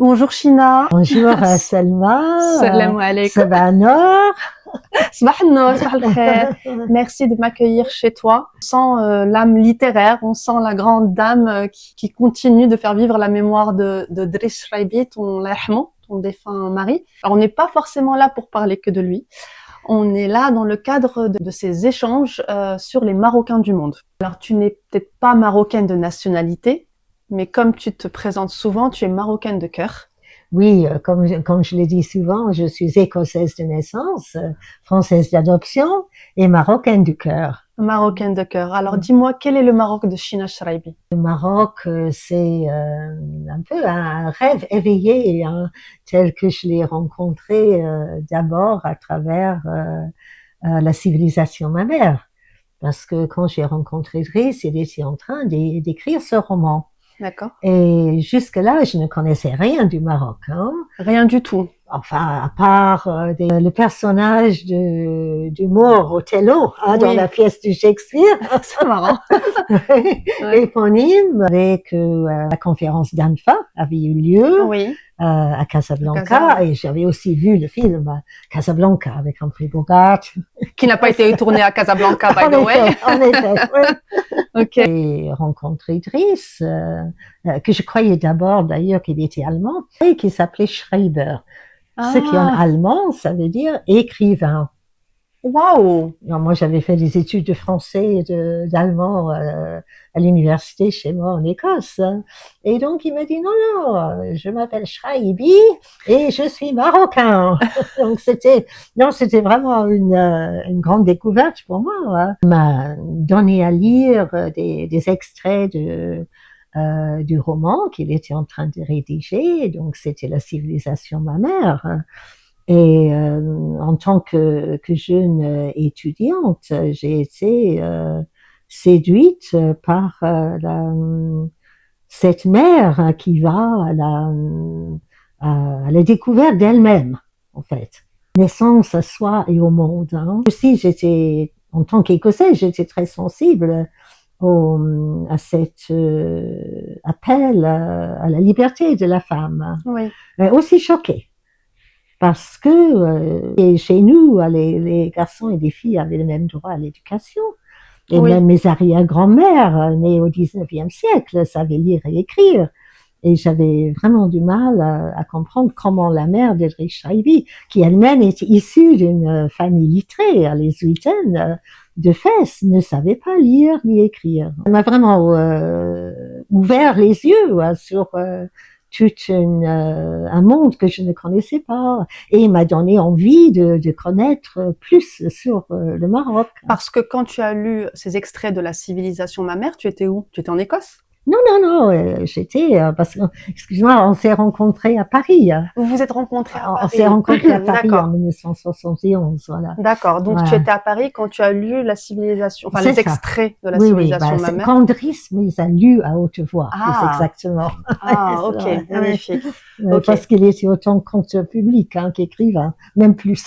Bonjour China. Bonjour Selma, Salam alaikum. Sabah Noor. Sabah al-nour, sabah al-khair. Merci de m'accueillir chez toi. On sent l'âme littéraire, on sent la grande dame qui continue de faire vivre la mémoire de Driss Shraibi, ton défunt mari. Alors on n'est pas forcément là pour parler que de lui. On est là dans le cadre de ces échanges sur les Marocains du monde. Alors tu n'es peut-être pas marocaine de nationalité, mais comme tu te présentes souvent, tu es marocaine de cœur. Oui, comme je le dis souvent, je suis écossaise de naissance, française d'adoption et marocaine du cœur. Marocaine de cœur. Alors dis-moi, quel est le Maroc de China Shraibi? Le Maroc, c'est un peu un rêve éveillé, hein, tel que je l'ai rencontré d'abord à travers la civilisation mammaire. Parce que quand j'ai rencontré Driss, il était en train d'écrire ce roman. D'accord. Et jusque-là, je ne connaissais rien du Maroc. Hein. Rien du tout. Enfin, à part le personnage du Moor Othello hein, dans la pièce de Shakespeare. C'est marrant. Éponyme, avec la conférence d'Anfa avait eu lieu à Casablanca. Et j'avais aussi vu le film Casablanca avec Humphrey Bogart. Qui n'a pas été tourné à Casablanca, by the way. En effet, oui. Okay. J'ai rencontré Driss, que je croyais d'abord d'ailleurs qu'il était allemand, et qui s'appelait Schreiber. Ce qui en allemand, ça veut dire écrivain. Waouh! Moi, j'avais fait des études de français et d'allemand à l'université chez moi en Écosse. Et donc, il m'a dit, non, je m'appelle Shraibi et je suis marocain. Donc, c'était vraiment une grande découverte pour moi. Hein. Il m'a donné à lire des extraits du roman qu'il était en train de rédiger. Donc, c'était la civilisation mammaire. Et en tant que jeune étudiante, j'ai été séduite par cette mère qui va à la découverte d'elle-même, en fait. Naissance à soi et au monde. Hein. Aussi, en tant qu'Écossaise, j'étais très sensible à cet appel à la liberté de la femme. Oui. Aussi choquée. Parce que chez nous, les garçons et les filles avaient le même droit à l'éducation. Et même mes arrière-grand-mères, nées au 19e siècle, savaient lire et écrire. Et j'avais vraiment du mal à comprendre comment la mère de Driss Shraibi, qui elle-même était issue d'une famille littrée, à l'ésuitaine de Fès, ne savait pas lire ni écrire. Elle m'a vraiment ouvert les yeux sur tout un monde que je ne connaissais pas et m'a donné envie de connaître plus sur le Maroc. Parce que quand tu as lu ces extraits de la civilisation mammaire, tu étais où? Tu étais en Écosse? Non, j'étais, parce que, excuse-moi, on s'est rencontrés à Paris. Vous vous êtes rencontrés à Paris? On s'est rencontrés à Paris en 1971, voilà. D'accord, donc tu étais à Paris quand tu as lu la civilisation, enfin les extraits de la civilisation mammaire. Quand Driss les a lus à haute voix, plus exactement. Ah, ok, magnifique. Parce qu'il était autant conteur public qu'écrivain, même plus.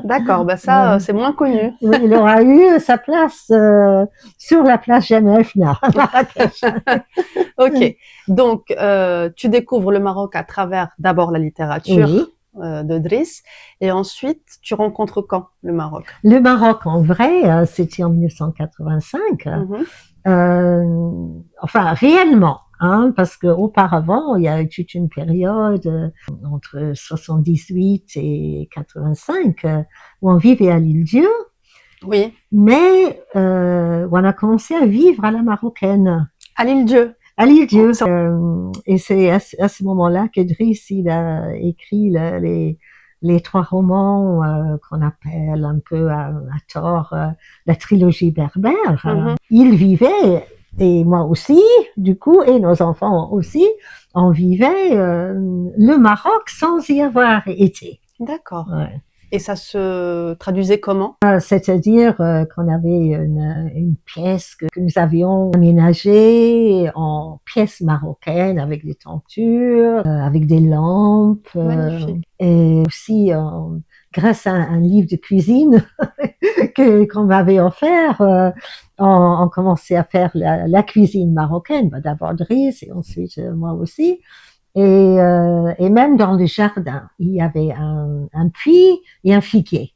D'accord, ça, c'est moins connu. Oui, il aura eu sa place sur la place Jemaa el-Fna. Ok, donc tu découvres le Maroc à travers d'abord la littérature de Driss, et ensuite tu rencontres quand le Maroc? Le Maroc, en vrai, c'était en 1985. Enfin, réellement. Hein, parce que auparavant, il y a eu toute une période entre 78 et 85 où on vivait à l'Île-Dieu. Oui. Mais où on a commencé à vivre à la marocaine. À l'Île-Dieu. À l'Île-Dieu. Et c'est à ce moment-là que Driss il a écrit les trois romans qu'on appelle un peu à tort la trilogie berbère. Il vivait, et moi aussi, du coup, et nos enfants aussi, on vivait le Maroc sans y avoir été. D'accord. Ouais. Et ça se traduisait comment? C'est-à-dire qu'on avait une pièce que nous avions aménagée en pièce marocaine avec des tentures, avec des lampes. Magnifique. Et aussi, grâce à un livre de cuisine qu'on m'avait offert, on commençait à faire la cuisine marocaine. D'abord Driss et ensuite moi aussi. Et Et même dans le jardin, il y avait un puits et un figuier.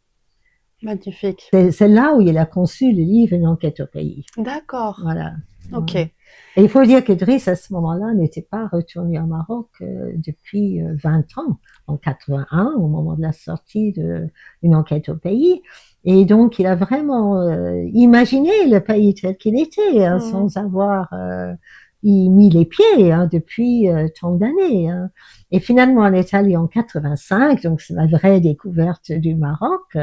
Magnifique. C'est là où il a conçu le livre Une enquête au pays. D'accord. Voilà. Ok. Et il faut dire que Driss, à ce moment-là, n'était pas retourné au Maroc depuis 20 ans, en 81, au moment de la sortie de Une enquête au pays. Et donc, il a vraiment imaginé le pays tel qu'il était, hein, sans avoir y mis les pieds depuis tant d'années. Hein. Et finalement, on est allé en 85, donc c'est la vraie découverte du Maroc.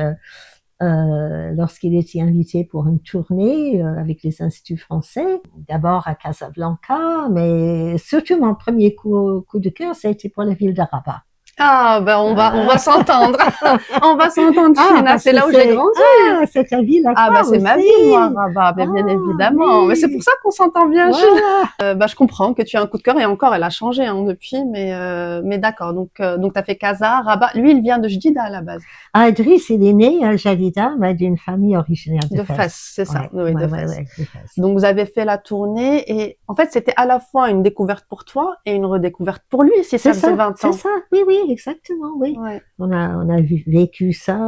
Lorsqu'il était invité pour une tournée avec les instituts français, d'abord à Casablanca, mais surtout mon premier coup de cœur, ça a été pour la ville de Rabat. Ah, ben on va s'entendre. On va s'entendre, China. C'est là où j'ai grandi. Ah, c'est ta ville à Ah, toi bah c'est aussi. ma ville, moi, Rabat, bien évidemment. Oui. Mais c'est pour ça qu'on s'entend bien, China. Voilà. Bah, je comprends que tu as un coup de cœur et encore, elle a changé depuis, mais d'accord. Donc t'as fait Casa, Rabat. Lui, il vient de Jdida à la base. Ah, Idriss, il est né à Jalida, mais d'une famille originaire de Fès. Fès, c'est ça. Ouais, Oui, de ouais, Fès. ouais, de Fès. Donc vous avez fait la tournée et en fait c'était à la fois une découverte pour toi et une redécouverte pour lui si ça faisait 20 ans. C'est ça, oui, oui, exactement, oui. Ouais. On a vécu ça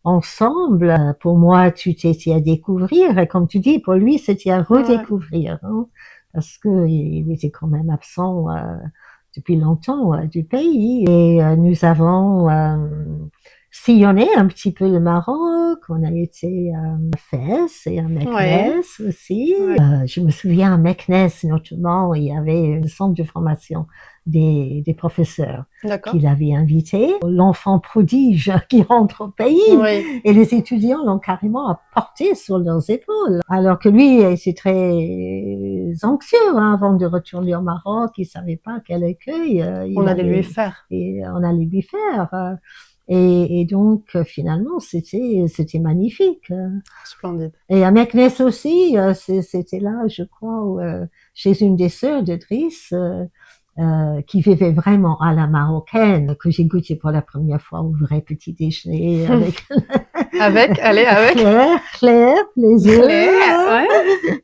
ensemble. Pour moi, tu t'étais à découvrir, et comme tu dis, pour lui, c'était à redécouvrir, hein, parce que il était quand même absent depuis longtemps du pays. Et nous avons sillonné un petit peu le Maroc. On a été à Fès et à Meknès aussi. Ouais. Je me souviens à Meknès, notamment, il y avait un centre de formation des professeurs qu'il avait invité. L'enfant prodige qui rentre au pays. Oui. Et les étudiants l'ont carrément apporté sur leurs épaules. Alors que lui était très anxieux avant de retourner au Maroc. Il savait pas quel accueil on allait lui faire. Et on allait lui faire. Et donc, finalement, c'était magnifique. Splendide. Et à Meknès aussi, c'était là, je crois, chez une des sœurs de Driss, qui vivait vraiment à la marocaine, que j'ai goûté pour la première fois au vrai petit déjeuner avec Claire, les œufs,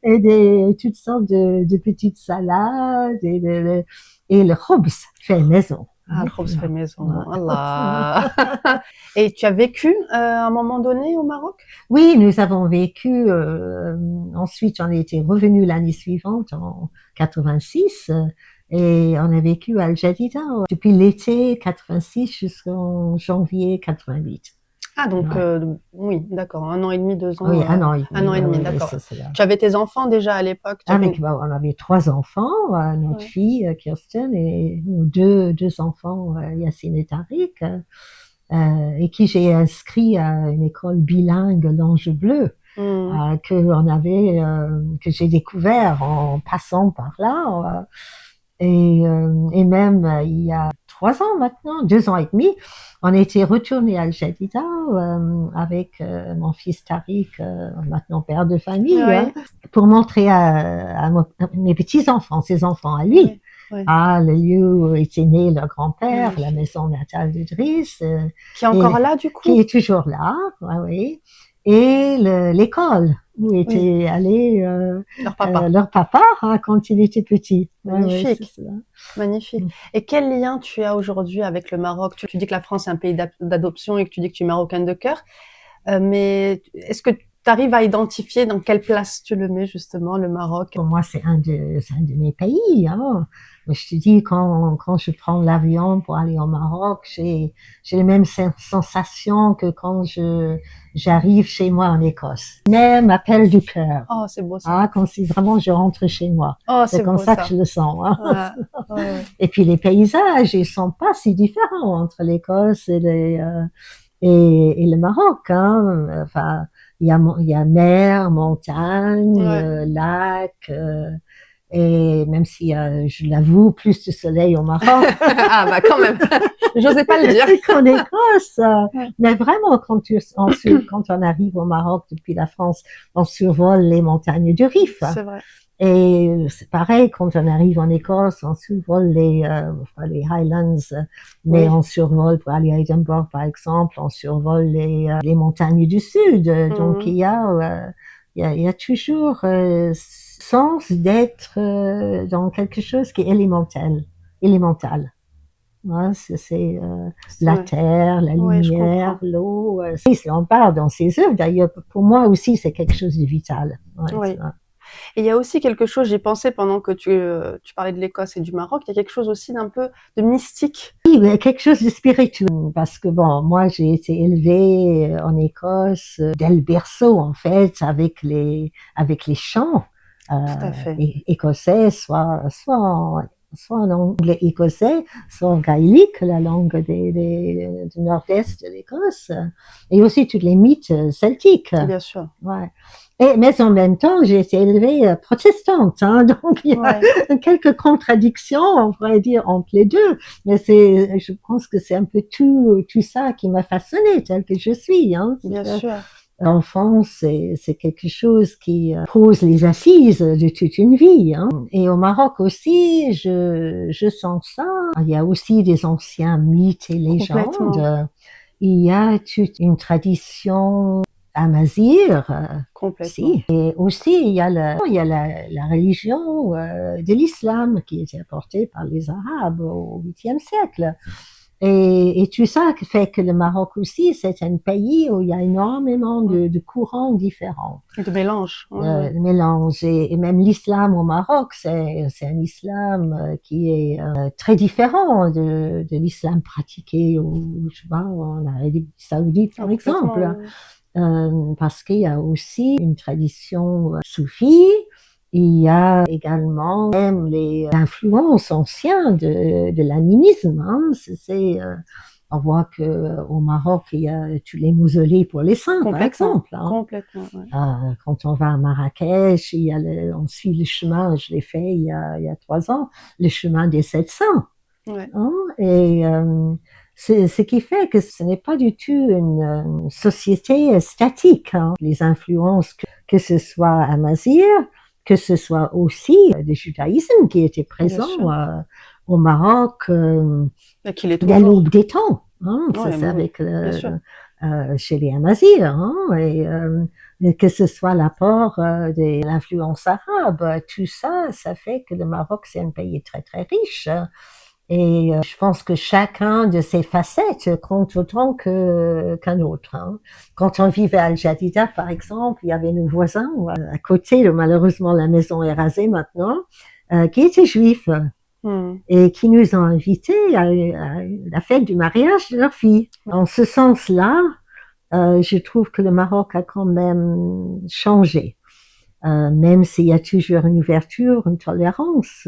et toutes sortes de petites salades et le khobz fait maison. Ah, le khobz fait maison. Allah. Et tu as vécu à un moment donné au Maroc? Oui, nous avons vécu. Ensuite, on était revenu l'année suivante en 86. Et on a vécu à Al Jadida depuis l'été 86 jusqu'en janvier 88. Ah, donc, oui, d'accord. 1 an et demi, 2 ans. Oui, 1 an et demi. 1 an et demi, d'accord. Tu avais tes enfants déjà à l'époque? On avait 3 enfants, notre fille, Kirsten, et deux enfants, Yassine et Tariq, et qui j'ai inscrit à une école bilingue l'Ange Bleu. Que j'ai découvert en passant par là. Et même il y a 3 ans maintenant, 2 ans et demi, on était retourné à Al Jadida avec mon fils Tariq, maintenant père de famille, pour montrer à mes petits-enfants, ses enfants à lui, le lieu où était né leur grand-père, la maison natale de Driss. Qui est encore là du coup? Qui est toujours là, oui. Et l'école où était allé leur papa quand il était petit. Magnifique. Magnifique. Et quel lien tu as aujourd'hui avec le Maroc? Tu dis que la France est un pays d'adoption et que tu dis que tu es marocaine de cœur. Mais est-ce que tu arrives à identifier dans quelle place tu le mets justement, le Maroc? Pour moi, c'est un de mes pays. Hein. Je te dis, quand je prends l'avion pour aller au Maroc, j'ai les mêmes sensations que quand j'arrive chez moi en Écosse. Même appel du cœur. Oh, c'est beau ça. Comme si vraiment je rentre chez moi. Oh, c'est comme ça que je le sens. Hein. Et puis les paysages, ils sont pas si différents entre l'Écosse et le Maroc. Hein. Enfin, il y a mer, montagne, lac. Et même si je l'avoue, plus de soleil au Maroc. Ah bah quand même, j'osais pas le dire. Qu'en Écosse, mais vraiment quand on arrive au Maroc depuis la France, on survole les montagnes du Rif. C'est vrai. Et c'est pareil quand on arrive en Écosse, on survole les Highlands, mais on survole pour aller à Edinburgh par exemple, on survole les montagnes du Sud. Donc il y a toujours sens d'être dans quelque chose qui est élémental. hein, c'est la Ouais. terre, la Oui, je lumière, comprends. l'eau. On parle dans ses œuvres. D'ailleurs, pour moi aussi, c'est quelque chose de vital. Ouais, Oui. Et il y a aussi quelque chose, j'y pensais pendant que tu parlais de l'Écosse et du Maroc, il y a quelque chose aussi d'un peu de mystique. oui, mais quelque chose de spirituel. Parce que bon, moi, j'ai été élevée en Écosse dès le berceau, en fait, avec les chants Tout à fait. écossais, soit en anglais écossais, soit en gaélique, la langue du nord-est de l'Écosse, et aussi tous les mythes celtiques. Bien sûr. Ouais. Mais en même temps, j'ai été élevée protestante, hein, donc il y a Ouais, quelques contradictions, on pourrait dire, entre les deux. Mais je pense que c'est un peu tout ça qui m'a façonnée telle que je suis. Hein. bien sûr. L'enfance, c'est quelque chose qui pose les assises de toute une vie. Hein. Et au Maroc aussi, je sens ça. Il y a aussi des anciens mythes et Complètement. légendes. Il y a toute une tradition amazigh, Complètement. si. Et aussi, il y a la religion de l'islam qui a été apportée par les Arabes au 8e siècle. Et tout ça fait que le Maroc aussi, c'est un pays où il y a énormément de courants différents. Et de mélange. Oui, oui. Mélange et même l'islam au Maroc, c'est un islam qui est très différent de l'islam pratiqué je sais pas, en Arabie Saoudite Ah, par complètement, exemple, oui. parce qu'il y a aussi une tradition soufie. Il y a également même les influences anciennes de l'animisme. Hein. On voit que au Maroc, il y a tous les mausolées pour les saints, par Complètement. exemple. Hein. Complètement, ouais. Quand on va à Marrakech, on suit le chemin, je l'ai fait il y a 3 ans, le chemin des 700. Ouais. Hein, et c'est ce qui fait que ce n'est pas du tout une société statique. Hein. Les influences, que ce soit amazigh, que ce soit aussi le judaïsme qui était Bien présent sûr. au Maroc Et qu'il est dès toujours. l'aube des temps. Hein, Ouais, c'est bah oui. avec Bien sûr. chez les Amazirs, hein, et que ce soit l'apport de l'influence arabe, tout ça, ça fait que le Maroc c'est un pays très très riche. Et je pense que chacun de ces facettes compte autant qu'un autre. Hein. Quand on vivait à Al Jadida, par exemple, il y avait nos voisins à côté, malheureusement la maison est rasée maintenant, qui étaient juifs et qui nous ont invités à la fête du mariage de leur fille. En ce sens-là, je trouve que le Maroc a quand même changé, même s'il y a toujours une ouverture, une tolérance.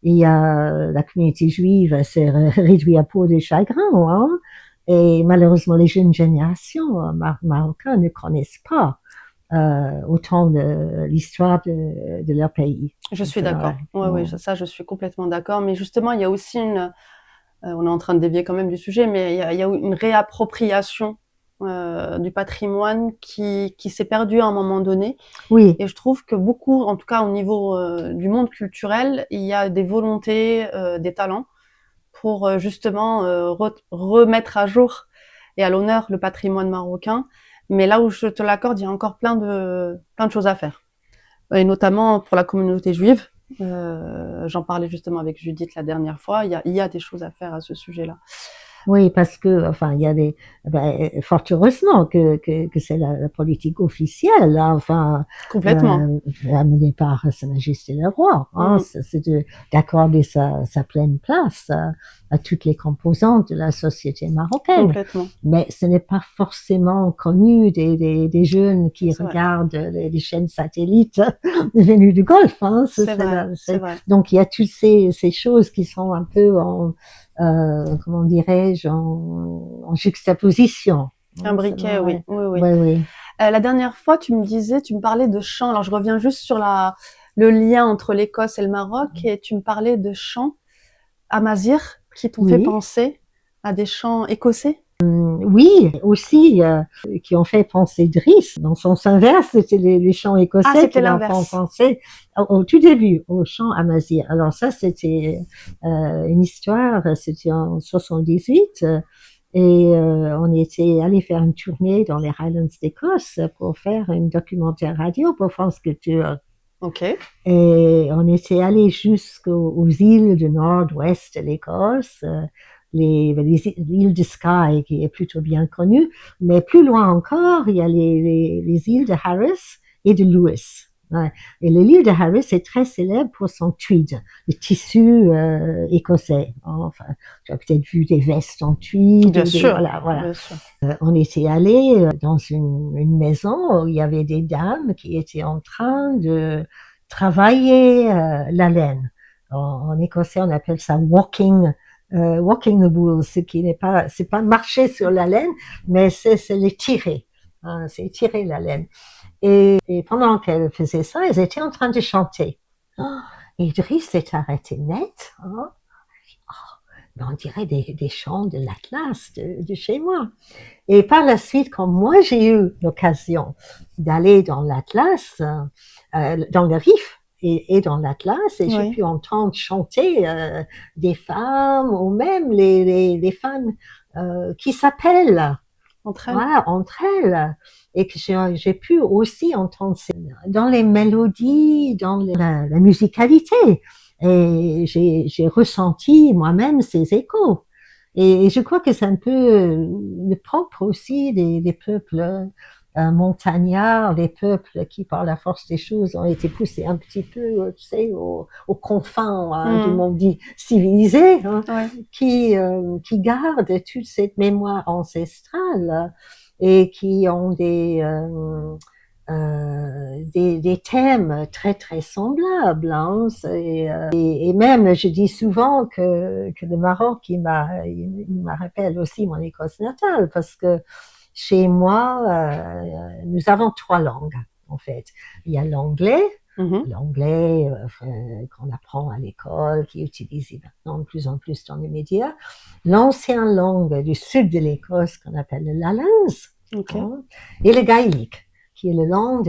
Il y a la communauté juive s'est réduite à peau de chagrin, hein, et malheureusement les jeunes générations marocaines ne connaissent pas autant l'histoire de leur pays. Je suis Ouais. d'accord. Ouais, ouais, ça, je suis complètement d'accord. Mais justement, il y a aussi on est en train de dévier quand même du sujet, mais il y a une réappropriation du patrimoine qui s'est perdue à un moment donné. Oui, Et je trouve que beaucoup, en tout cas au niveau du monde culturel, il y a des volontés, des talents pour justement remettre à jour et à l'honneur le patrimoine marocain. Mais là où je te l'accorde, il y a encore plein de choses à faire. Et notamment pour la communauté juive. J'en parlais justement avec Judith la dernière fois. Il y a des choses à faire à ce sujet-là. oui, parce que, enfin, il y a fort heureusement que c'est la politique officielle, hein, enfin, Complètement. amenée par Sa Majesté le Roi, hein, Mm, c'est d'accorder sa pleine place à toutes les composantes de la société marocaine. complètement. Mais ce n'est pas forcément connu des jeunes qui C'est vrai. regardent les chaînes satellites venues du Golfe. Hein, C'est vrai. C'est vrai. donc il y a toutes ces choses qui sont un peu comment dirais-je, en juxtaposition. Un briquet, oui. Ouais, Oui, oui. ouais, oui. La dernière fois, tu me parlais de chants. Alors, je reviens juste sur le lien entre l'Écosse et le Maroc, et tu me parlais de chants amazigh qui t'ont fait Oui, penser à des chants écossais. oui, aussi, qui ont fait penser Driss. Dans son sens inverse, c'était les chants Ah, écossais c'était qui l'ont fait l'inverse. penser au tout début, aux chants amazigh. Alors ça, c'était une histoire, c'était en 78. Et on était allé faire une tournée dans les Highlands d'Écosse pour faire un documentaire radio pour France Culture. Ok. Et on était allé jusqu'aux îles du nord-ouest de l'Écosse, les îles de Skye, qui est plutôt bien connue. Mais plus loin encore, il y a les îles de Harris et de Lewis. Ouais. Et l'île de Harris est très célèbre pour son tweed, le tissu écossais. Enfin, tu as peut-être vu des vestes en tweed. Bien sûr. Voilà, voilà. Bien sûr. On était allé dans une maison où il y avait des dames qui étaient en train de travailler la laine. En écossais, on appelle ça walking the wool, ce qui n'est pas, c'est pas marcher sur la laine, mais c'est les tirer. Hein, c'est tirer la laine. Et pendant qu'elles faisaient ça, elles étaient en train de chanter. Oh, et Idriss s'est arrêté net. Hein. Oh, on dirait des chants de l'Atlas de chez moi. Et par la suite, quand moi j'ai eu l'occasion d'aller dans l'Atlas, dans le Rif et dans l'Atlas, et j'ai pu entendre chanter des femmes ou même les femmes qui s'appellent entre elles. Voilà, entre elles. Et que j'ai pu aussi entendre dans les mélodies, dans la musicalité. Et j'ai ressenti moi-même ces échos. Et je crois que c'est un peu le propre aussi des peuples montagnards, des peuples qui, par la force des choses, ont été poussés un petit peu, tu sais, aux confins du monde dit civilisé, hein, qui gardent toute cette mémoire ancestrale et qui ont des thèmes très très semblables, hein, et même je dis souvent que le Maroc il m'a rappelle aussi mon Écosse natale, parce que chez moi nous avons 3 langues en fait. Il y a l'anglais, l'anglais qu'on apprend à l'école, qui est utilisé maintenant de plus en plus dans les médias, l'ancienne langue du sud de l'Écosse qu'on appelle le Lowlands, hein, et le gaélique, qui est la langue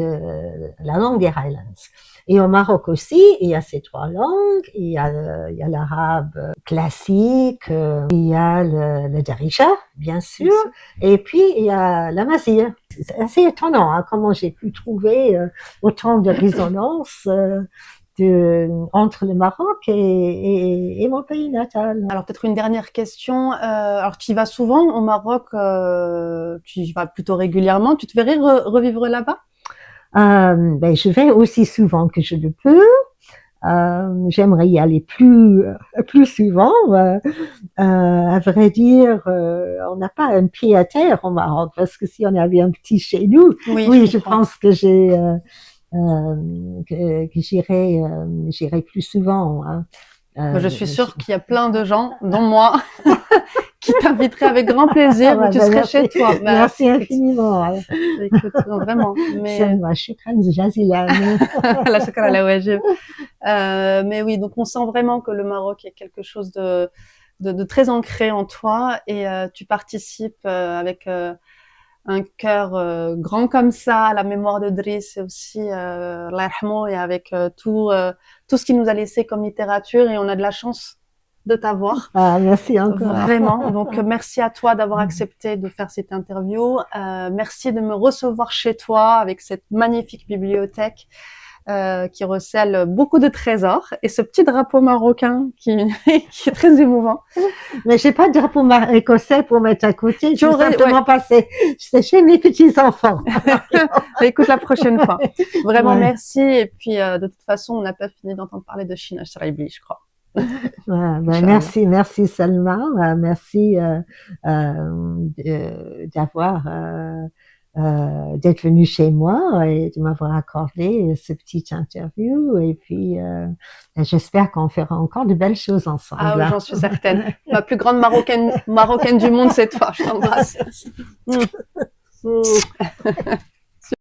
des Highlands. Et au Maroc aussi, il y a ces 3 langues. Il y a l'arabe classique, il y a le Darija, bien sûr, et puis il y a l'amazigh. C'est assez étonnant, hein, comment j'ai pu trouver autant de résonance entre le Maroc et mon pays natal. Alors peut-être une dernière question. Alors tu y vas souvent au Maroc, tu y vas plutôt régulièrement. Tu te verrais revivre là-bas? Ben je vais aussi souvent que je le peux. J'aimerais y aller plus souvent. À vrai dire, on n'a pas un pied à terre au Maroc, parce que si on avait un petit chez nous, oui, je pense que que j'irai plus souvent. Hein. Je suis sûre qu'il y a plein de gens, dont moi, qui t'inviteraient avec grand plaisir, où tu serais chez toi. Merci infiniment. Écoute, non, vraiment. Shukran jazilan. La shukran ala wajib. Mais oui, donc on sent vraiment que le Maroc est quelque chose de très ancré en toi, et tu participes avec un cœur grand comme ça à la mémoire de Driss, et aussi Allah yarhamou, et avec tout ce qu'il nous a laissé comme littérature, et on a de la chance de t'avoir. Ah, merci encore. Vraiment. Donc merci à toi d'avoir accepté de faire cette interview. Merci de me recevoir chez toi avec cette magnifique bibliothèque qui recèle beaucoup de trésors, et ce petit drapeau marocain qui est très émouvant. Mais j'ai pas de drapeau écossais pour mettre à côté. Je vais simplement passer. C'est chez mes petits-enfants. Écoute, la prochaine fois. Vraiment, merci. Et puis, de toute façon, on n'a pas fini d'entendre parler de China Shraibi, je crois. Merci Salma. Merci d'avoir d'être venu chez moi et de m'avoir accordé ce petit interview, et puis j'espère qu'on fera encore de belles choses ensemble. Ah oui, j'en suis certaine. Ma plus grande marocaine du monde, c'est toi. Je t'embrasse.